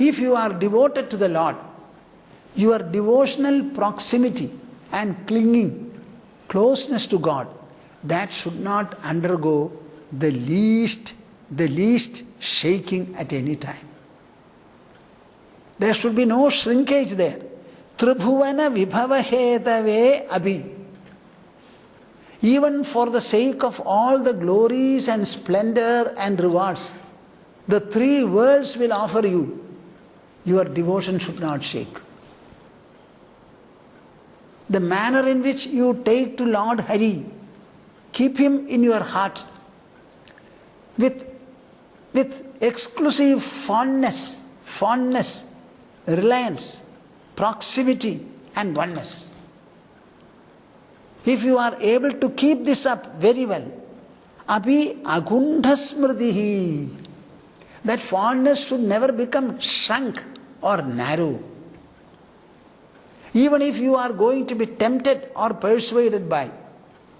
If you are devoted to the Lord, your devotional proximity and clinging, closeness to God, that should not undergo the least shaking at any time. There should be no shrinkage there. Tribhuvana vibhavahetave abhi. Even for the sake of all the glories and splendor and rewards, the three worlds will offer you, your devotion should not shake. The manner in which you take to Lord Hari, keep him in your heart with exclusive fondness, reliance, proximity and oneness. If you are able to keep this up very well, abhi agundha smritihi, that fondness should never become shrunk or narrow. Even if you are going to be tempted or persuaded by,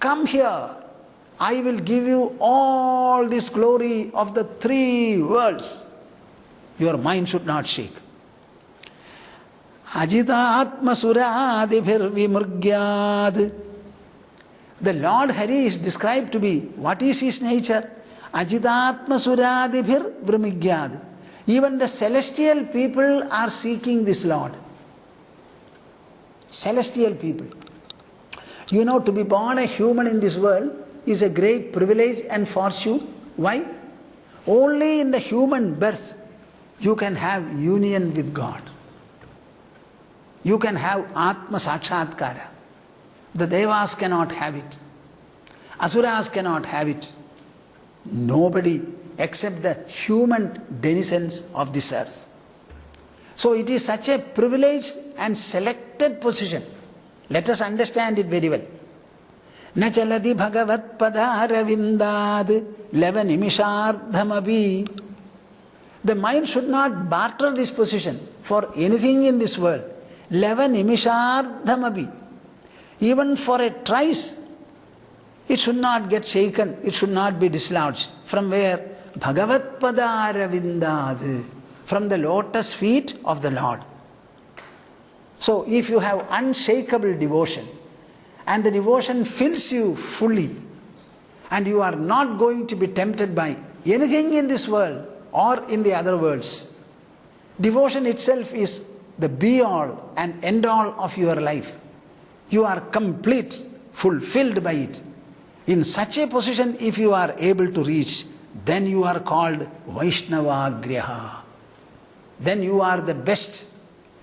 come here, I will give you all this glory of the three worlds, your mind should not shake. Ajitatma suradibhir vimurgyad. The Lord Hari is described to be, what is his nature? Ajitatma suradibhir vimurgyad. Even the celestial people are seeking this Lord. Celestial people. You know, to be born a human in this world is a great privilege and fortune. Why? Only in the human birth you can have union with God. You can have Atma Sakshatkara. The Devas cannot have it. Asuras cannot have it. Nobody except the human denizens of this earth. So it is such a privileged and selected position. Let us understand it very well. Nachaladi bhagavat padaravindad levanimishardhamabi. The mind should not barter this position for anything in this world. Levanimishardhamabi. Even for a trice, it should not get shaken, it should not be dislodged. From where? Bhagavat padaravindad. From the lotus feet of the Lord. So if you have unshakable devotion, and the devotion fills you fully, and you are not going to be tempted by anything in this world or in the other worlds, devotion itself is the be-all and end-all of your life. You are complete, fulfilled by it. In such a position, if you are able to reach, then you are called Vaishnavagriha. Then you are the best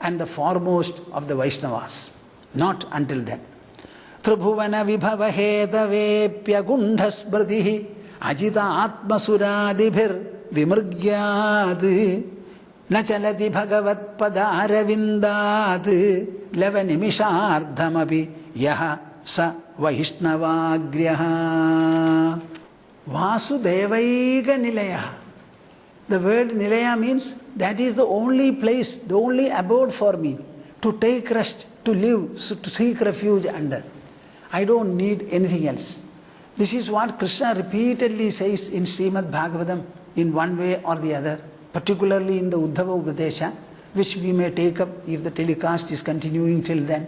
and the foremost of the Vaishnavas. Not until then. Tribhuvana vibhavahetavepya gundha smritihi ajita atma suradibhir vimurgyad nachalati bhagavat padaravindad levanimishardhamapi yaha sa Vaishnavagriha. Vasudevaiga nilayah. The word Nilaya means that is the only place, the only abode for me to take rest, to live, to seek refuge under. I don't need anything else. This is what Krishna repeatedly says in Srimad Bhagavatam in one way or the other, particularly in the Uddhava Upadesha, which we may take up if the telecast is continuing till then.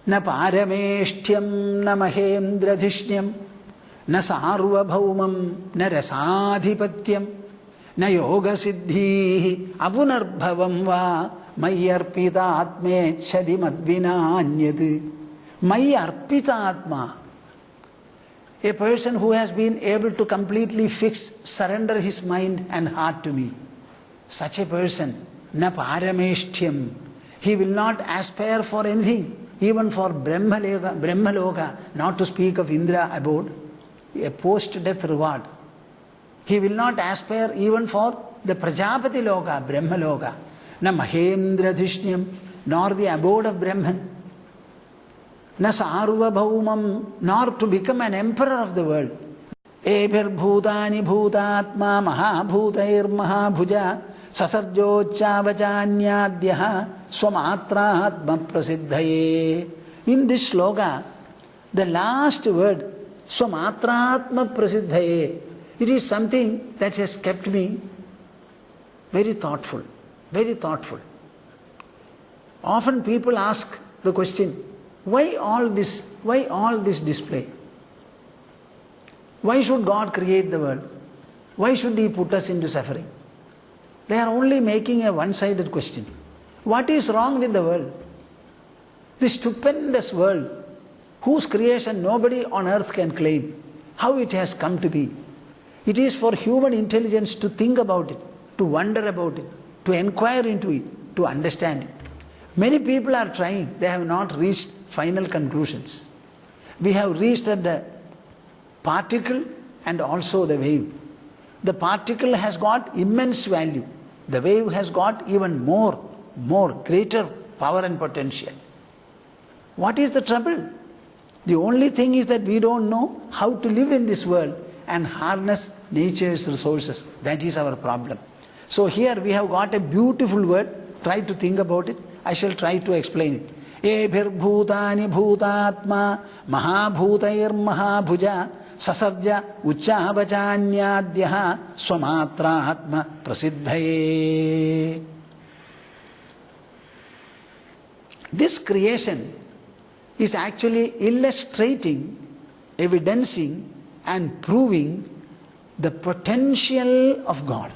Na parameshtyam na mahendradhishnyam na sarvabhaumam na rasadhipatyam na yoga siddhi apunarbhavam va mayyarpita atmechadi madvinanyad. Mayyarpita atma. A person who has been able to completely surrender his mind and heart to me. Such a person, na parameshtyam. He will not aspire for anything, even for Brahmaloka, not to speak of Indra abode, a post-death reward. He will not aspire even for the Prajapati Loka, Brahmaloka, na Mahendradhishnyam, nor the abode of Brahman, na Sarvabhaumam, nor to become an emperor of the world. Ebhir bhutani bhutatma mahabhutair mahabhuja sasarjocchavachanyadhyaha swamatratma prasiddhaye. In this sloka, the last word, swamatratma prasiddhaye, it is something that has kept me very thoughtful. very thoughtful. Often people ask the question, why all this? Why all this display? Why should God create the world? Why should He put us into suffering? They are only making a one-sided question. What is wrong with the world? This stupendous world, whose creation nobody on earth can claim, how it has come to be. It is for human intelligence to think about it, to wonder about it, to inquire into it, to understand it. Many people are trying, they have not reached final conclusions. We have reached at the particle and also the wave. The particle has got immense value. The wave has got even more, greater power and potential. What is the trouble? The only thing is that we don't know how to live in this world and harness nature's resources. That is our problem. So here we have got a beautiful word. Try to think about it. I shall try to explain it. Ebhir bhutani bhutatma mahabhutair mahabhuja sasarja uchchavachanyadyaha swamatrahatma prasiddhaye. This creation is actually illustrating, evidencing and proving the potential of God.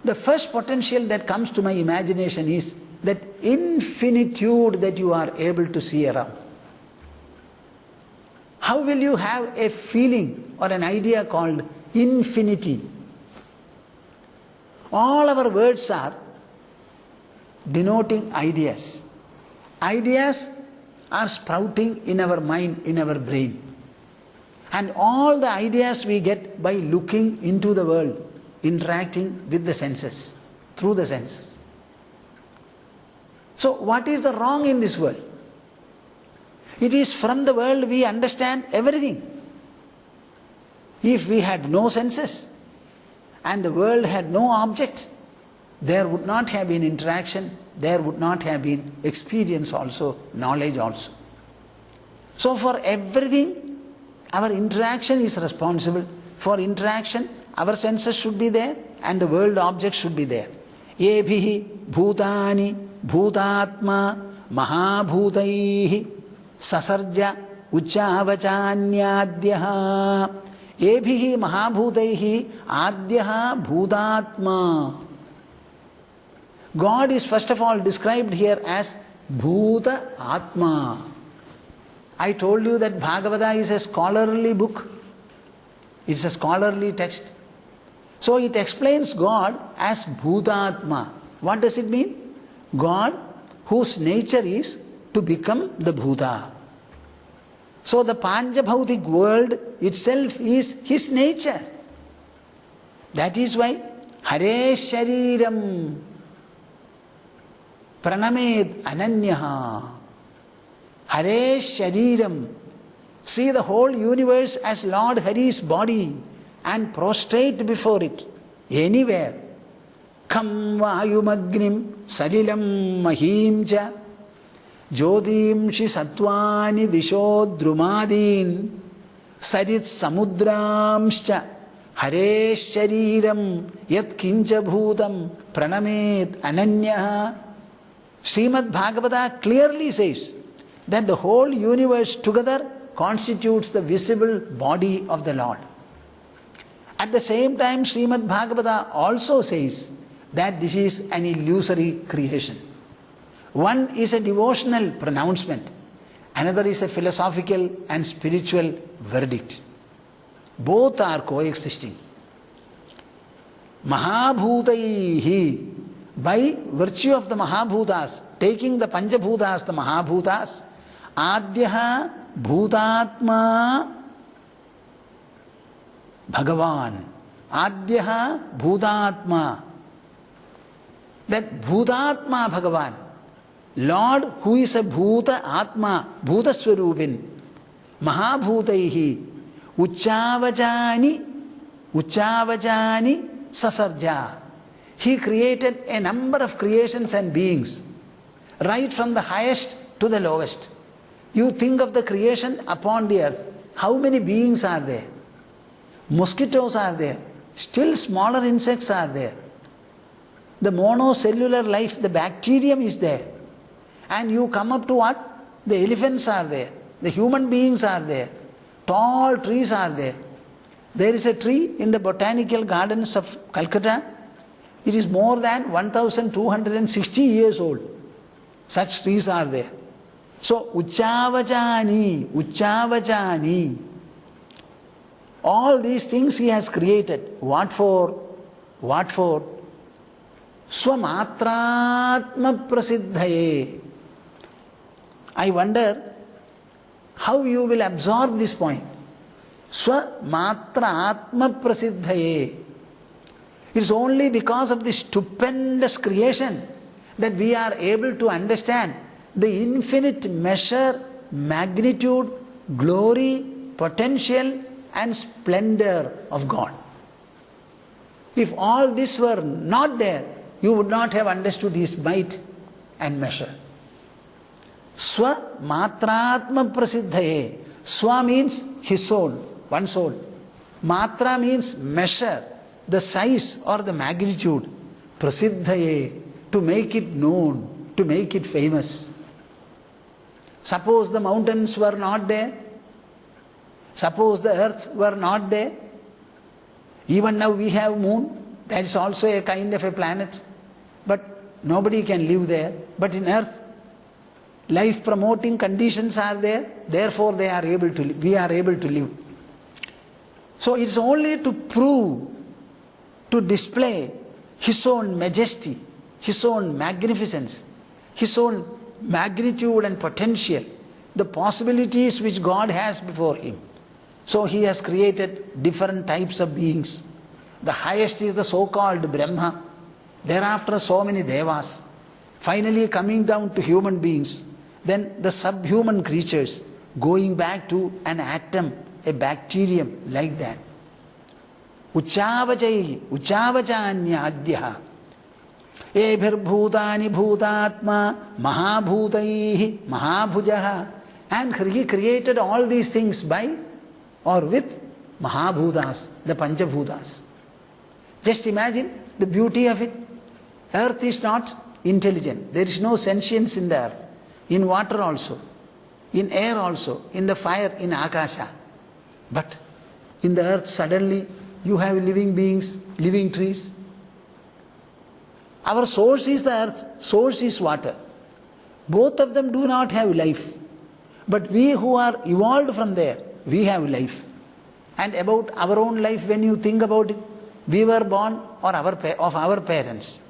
The first potential that comes to my imagination is that infinitude that you are able to see around. How will you have a feeling or an idea called infinity? All our words are denoting ideas. Ideas are sprouting in our mind, in our brain. And all the ideas we get by looking into the world, interacting with the senses, through the senses. So what is the wrong in this world? It is from the world we understand everything. If we had no senses and the world had no object, there would not have been interaction, there would not have been experience also, knowledge also. So for everything, our interaction is responsible. For interaction, our senses should be there and the world objects should be there. Ebhihi bhutani bhutatma mahabhutaihi sasarja uchchavachanyadyaha. Ebhihi mahabhutaihi adyaha bhutatma. God is first of all described here as Bhuta Atma. I told you that Bhagavata is a scholarly book. It's a scholarly text. So it explains God as Bhutatma. What does it mean? God whose nature is to become the Bhuta. So the Panjabhautik world itself is His nature. That is why Hare Shariram Pranamed Ananyaha. Hare Shariram. See the whole universe as Lord Hari's body and prostrate before it. Anywhere. Kham Vayumagnim Salilam Mahimcha Jyotimshi Satvani Disho Drumadin Sarit Samudramscha Hare Shariram Yat Kincha Bhutam Pranamed Ananyaha. Srimad Bhagavata clearly says that the whole universe together constitutes the visible body of the Lord. At the same time, Srimad Bhagavata also says that this is an illusory creation. One is a devotional pronouncement, another is a philosophical and spiritual verdict. Both are coexisting. Mahabhutaihi, by virtue of the Mahabhutas, taking the Panjabhutas, the Mahabhutas, Adyaha Bhutatma Bhagavan. Adyaha Bhutatma. That Bhutatma Bhagavan, Lord who is a Bhuta Atma, Bhuta Swarupin, Mahabhutaihi, Uchchavachani Sasarja. He created a number of creations and beings, right from the highest to the lowest. You think of the creation upon the earth. How many beings are there? Mosquitoes are there, Still smaller insects are there. The monocellular life, the bacterium is there. And you come up to what? The elephants are there. The human beings are there. Tall trees are there. There is a tree in the botanical gardens of Calcutta. It is more than 1260 years old. Such trees are there. So, Uchavachani, Uchavachani. All these things he has created. What for? What for? Swamatratma prasiddhaye. I wonder how you will absorb this point. Swamatra atma prasiddhaye. It's only because of this stupendous creation that we are able to understand the infinite measure, magnitude, glory, potential and splendor of God. If all this were not there, you would not have understood his might and measure. Swa matratma prasiddhaye. Swa means his soul, one soul. Matra means measure, the size or the magnitude. Prasiddhaye, to make it known, to make it famous. Suppose the mountains were not there. Suppose the earth were not there. Even now we have moon. That is also a kind of a planet. But nobody can live there. But in earth, life promoting conditions are there. Therefore we are able to live. So it's only to prove, to display his own majesty, his own magnificence, his own magnitude and potential, the possibilities which God has before him. So he has created different types of beings. The highest is the so-called Brahma. Thereafter so many Devas. Finally coming down to human beings. Then the subhuman creatures, going back to an atom, a bacterium, like that. Uchavachaihi, uchavachanyadhyaha. Ebhirbhutani bhutatma mahabhutaihi mahabhujaha. And he created all these things by or with mahabhutas, the panchabhutas. Just imagine the beauty of it. Earth is not intelligent. There is no sentience in the earth. In water also, in air also, in the fire, in Akasha. But in the earth suddenly you have living beings, living trees. Our source is the earth, source is water. Both of them do not have life. But we who are evolved from there, we have life. And about our own life, when you think about it, we were born of our parents.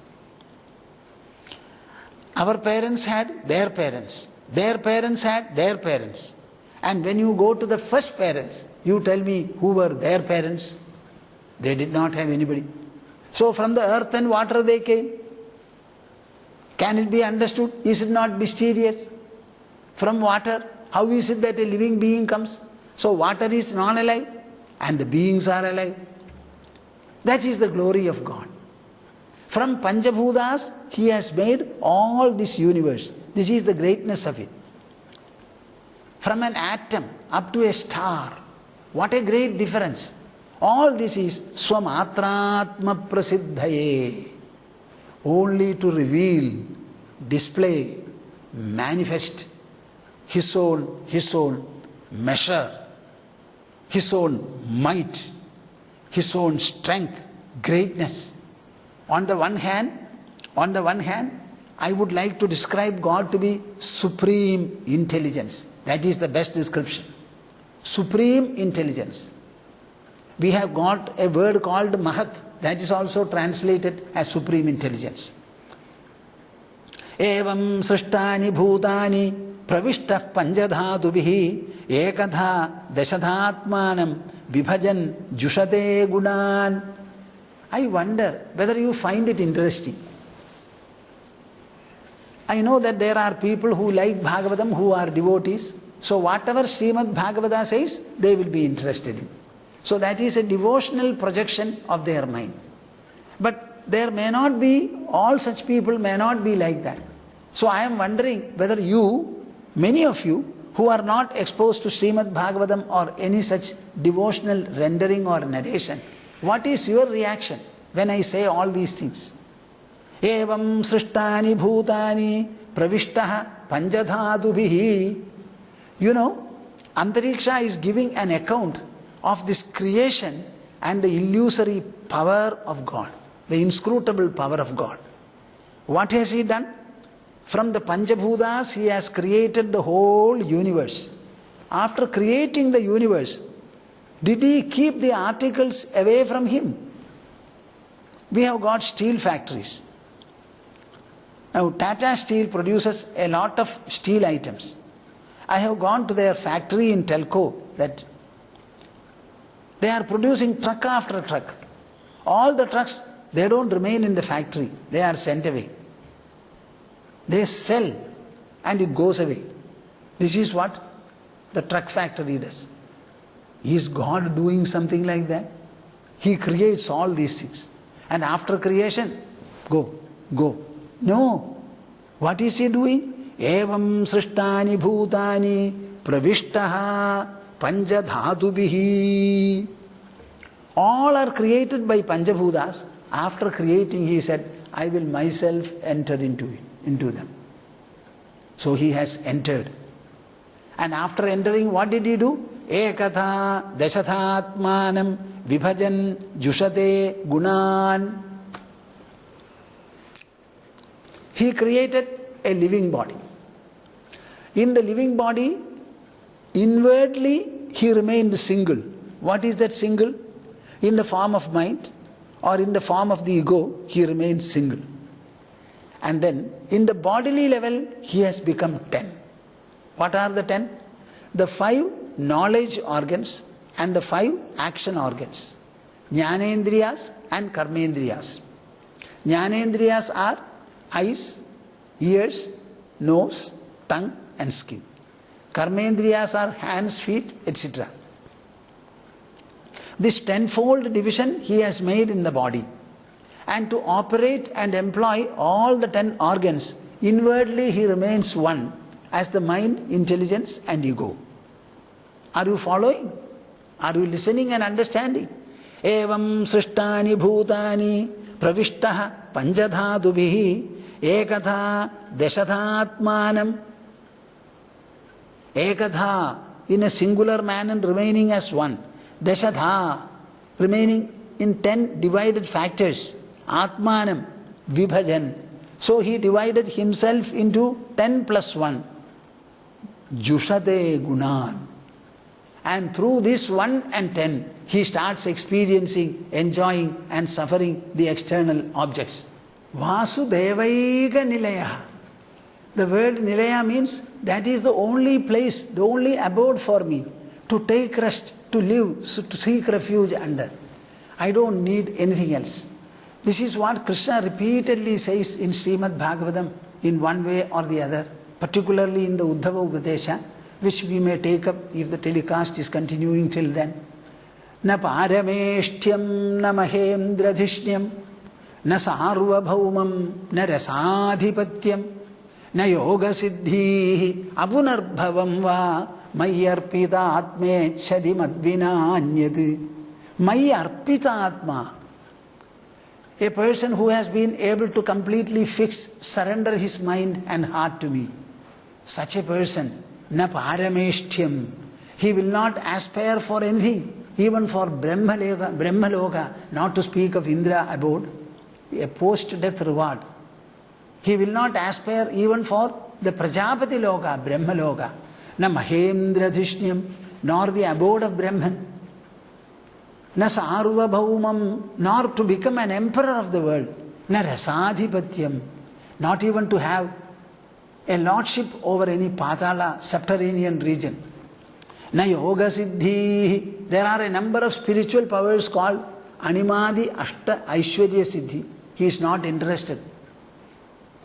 Our parents had their parents. Their parents had their parents. And when you go to the first parents, you tell me who were their parents? They did not have anybody. So from the earth and water they came. Can it be understood? Is it not mysterious? From water, how is it that a living being comes? So water is non-alive and the beings are alive. That is the glory of God. From Panchabhutas, he has made all this universe. This is the greatness of it. From an atom up to a star, what a great difference. All this is Swamatratma Prasiddhaye. Only to reveal, display, manifest his own measure, his own might, his own strength, greatness. On the one hand, I would like to describe God to be supreme intelligence. That is the best description. Supreme intelligence. We have got a word called Mahat. That is also translated as supreme intelligence. Evam srishtani bhutani pravishtah panjadhatubihi ekadha dashadhatmanam vibhajan jushate gunan. I wonder whether you find it interesting. I know that there are people who like Bhagavatam who are devotees. So whatever Srimad Bhagavata says, they will be interested in. So that is a devotional projection of their mind. But there may not be, all such people may not be like that. So I am wondering whether you, many of you, who are not exposed to Srimad Bhagavatam or any such devotional rendering or narration, What is your reaction when I say all these things? Evam srishtani bhutani pravishtaha panjadhatubihi. You know, Antariksha is giving an account of this creation and the illusory power of God, the inscrutable power of God. What has he done? From the Panchabhutas, he has created the whole universe. After creating the universe, did he keep the articles away from him? We have got steel factories. Now, Tata Steel produces a lot of steel items. I have gone to their factory in Telco that they are producing truck after truck. All the trucks, they don't remain in the factory. They are sent away. They sell and it goes away. This is what the truck factory does. Is God doing something like that? He creates all these things. And after creation, go. No. What is he doing? Evam srishtani bhutani pravishtaha panjadhatubihi. All are created by Panchabhutas. After creating, he said, I will myself enter into them. So he has entered. And after entering, what did he do? Ekatha dashathatmanam vibhajan jushate gunan. He created a living body. In the living body, inwardly he remained single. What is that single? In the form of mind or in the form of the ego, he remained single. And then in the bodily level, he has become 10. What are the 10? The 5 knowledge organs and the 5 action organs. Jnanendriyas and Karmendriyas. Jnanendriyas are eyes, ears, nose, tongue and skin. Karmendriyas are hands, feet, etc. This 10-fold division he has made in the body. And to operate and employ all the 10 organs, inwardly he remains one as the mind, intelligence and ego. Are you following? Are you listening and understanding? Evam srishtani bhutani pravishtaha panjadhatubihi ekatha dashathatmanam. Ekatha, in a singular manner remaining as one. Dashatha, remaining in 10 divided factors. Atmanam, vibhajan. So he divided himself into 10 plus 1. Jushate gunan. And through this 1 and 10, he starts experiencing, enjoying and suffering the external objects. Vasudevaiga nilaya. The word nilaya means that is the only place, the only abode for me to take rest, to live, to seek refuge under. I don't need anything else. This is what Krishna repeatedly says in Srimad Bhagavatam in one way or the other, particularly in the Uddhava Upadesha, which we may take up if the telecast is continuing till then. Na parameshtyam na mahendradhishnyam na sarvabhaumam na rasadhipatyam na yoga siddhi apunarbhavam va mayyarpita atmechadi madvinanyad. Mayyarpita atma. A person who has been able to completely surrender his mind and heart to me. Such a person, na parameshtyam. He will not aspire for anything, even for Brahmaloka, not to speak of Indra abode, a post-death reward. He will not aspire even for the Prajapati Loka, Brahmaloka, na Mahendradhishnyam, nor the abode of Brahman, na Sarvabhaumam, nor to become an emperor of the world, na Rasadhipatyam, not even to have a lordship over any Patala, subterranean region. Na Yoga Siddhi, there are a number of spiritual powers called Animadi Ashta Aishwarya Siddhi. He is not interested.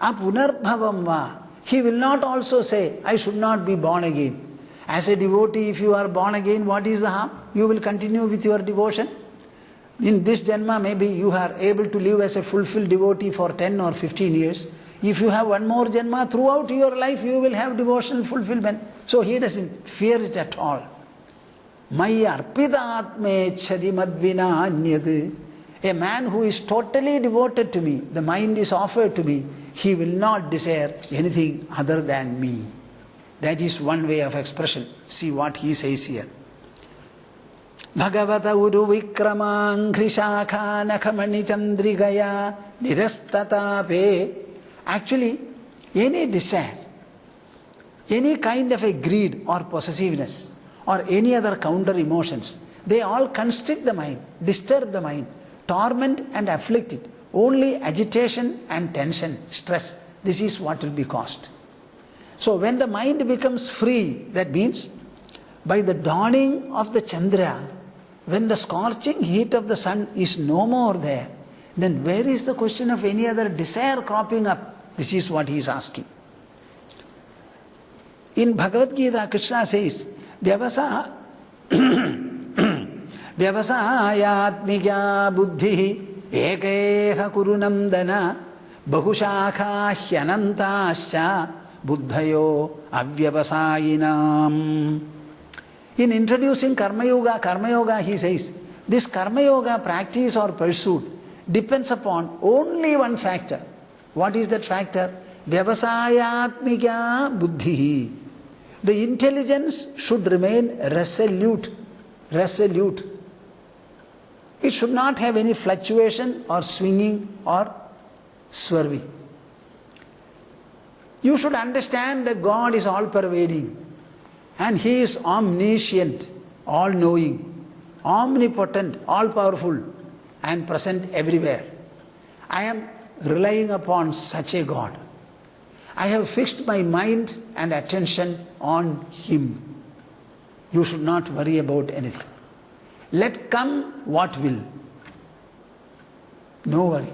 Apunarbhavam va. He will not also say, I should not be born again. As a devotee, if you are born again, what is the harm? You will continue with your devotion. In this Janma, maybe you are able to live as a fulfilled devotee for 10 or 15 years. If you have one more Janma, throughout your life you will have devotional fulfillment. So he doesn't fear it at all. Mai arpitatme chadi madvina anyad. A man who is totally devoted to me, the mind is offered to me, he will not desire anything other than me. That is one way of expression. See what he says here. Bhagavata uru vikramangri shakha nakhamani chandrigaya nirastatape. Actually, any desire, any kind of a greed or possessiveness or any other counter emotions, they all constrict the mind, disturb the mind, torment and afflict it. Only agitation and tension, stress, this is what will be caused. So when the mind becomes free, that means by the dawning of the Chandra, when the scorching heat of the sun is no more there, then where is the question of any other desire cropping up? This is what he is asking. In Bhagavad Gita, Krishna says, Vyavasayatmikya buddhi ekeha kurunandana bahushakha hyanantascha buddhayo avyavasayinam. In introducing Karma Yoga he says, this Karma Yoga practice or pursuit depends upon only one factor. What is that factor? Vyavasayatmikya buddhi. The intelligence should remain resolute. It should not have any fluctuation or swinging or swerving. You should understand that God is all-pervading and He is omniscient, all-knowing, omnipotent, all-powerful and present everywhere. I am relying upon such a God. I have fixed my mind and attention on Him. You should not worry about anything. Let come what will. No worry.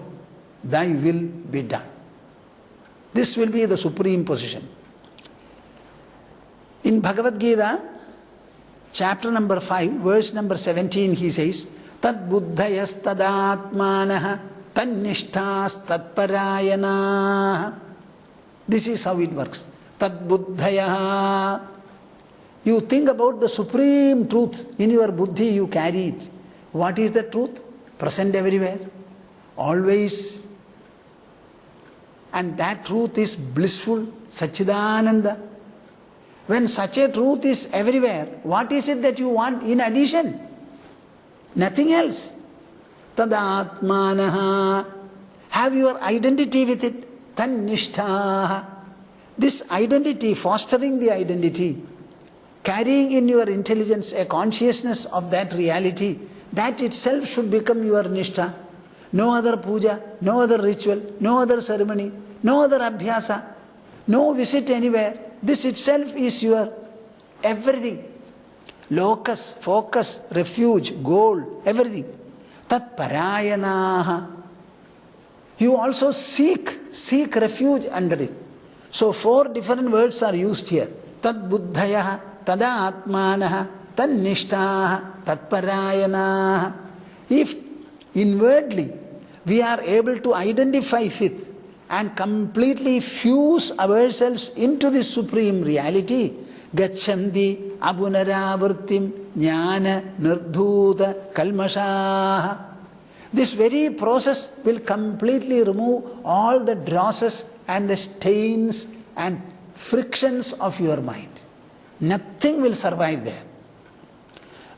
Thy will be done. This will be the supreme position. In Bhagavad Gita, chapter number 5, verse number 17, he says, Tad buddhayas tadatmanaha tannishthas tatparayanaha. This is how it works. Tad buddhaya. You think about the supreme truth. In your buddhi you carry it. What is the truth? Present everywhere. Always. And that truth is blissful, Satchidananda. When such a truth is everywhere, what is it that you want in addition? Nothing else. Tadatmanaha. Have your identity with it. Tannishtaha. This identity, fostering the identity, carrying in your intelligence a consciousness of that reality, that itself should become your nishtha. No other puja, no other ritual, no other ceremony, no other abhyasa, no visit anywhere. This itself is your everything. Locus, focus, refuge, goal, everything. Tat parayanaha. You also seek refuge under it. So 4 different words are used here. Tad buddhayaha, tada atmanaha, tad nishtaha, tad parayanaha. If inwardly we are able to identify with and completely fuse ourselves into this supreme reality, gacchandi abunaravartim jnana nirdhuta kalmashaha. This very process will completely remove all the drosses and the stains and frictions of your mind. Nothing will survive there.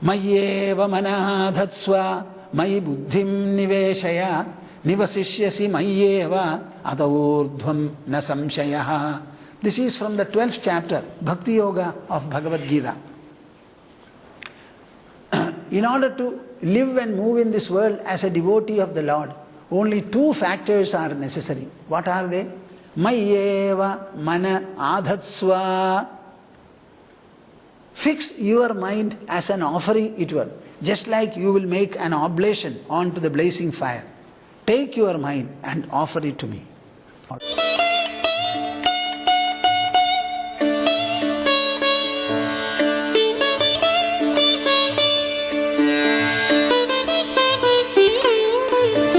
Mayyeva manadhatsva mayi buddhim niveshaya nivasishyasi mayyeva ataurdhvam na samshayaha. This is from the 12th chapter, Bhakti Yoga of Bhagavad Gita. In order to live and move in this world as a devotee of the Lord, only 2 factors are necessary. What are they? Mayyeva mana adhatsva. Fix your mind as an offering it were. Just like you will make an oblation onto the blazing fire. Take your mind and offer it to me.